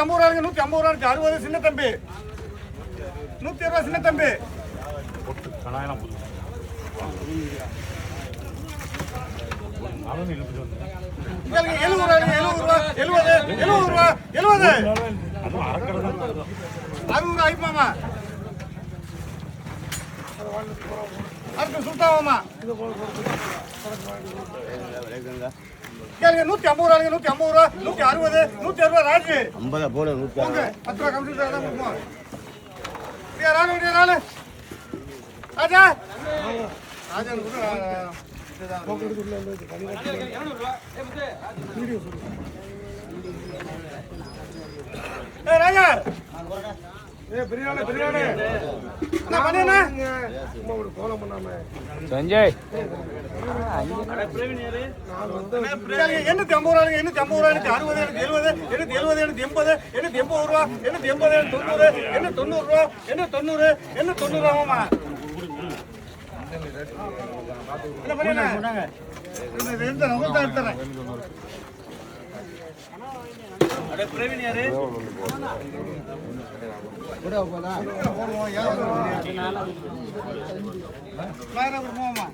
150 ரூபாய்க்கு 150 ரூபாய்க்கு 60 சின்ன தம்பி 120 சின்ன தம்பி இங்க 70 ரூபா 70 60 ஐமாமா அடுத்து சுல்தாமாமா கேளுங்க 150 ரூபா 160 160 ராஜு 50 போடு 100 10 ரூபா கம்ப்யூட்டர் தான் கொடுப்போம் ராஜா ராஜா ராஜா ராஜா சஞ்சய் 850 ரூபாய்க்கு 850 ரூபாய்க்கு 60 70 80 ரூபா 90 ரூபா 90 ரூபாமா என்ன பண்ணீங்க இந்த நம்பர் தான் எடுத்துறேன் அட பிரவீன் யாரு போடுவோம் 700 போடுவோமா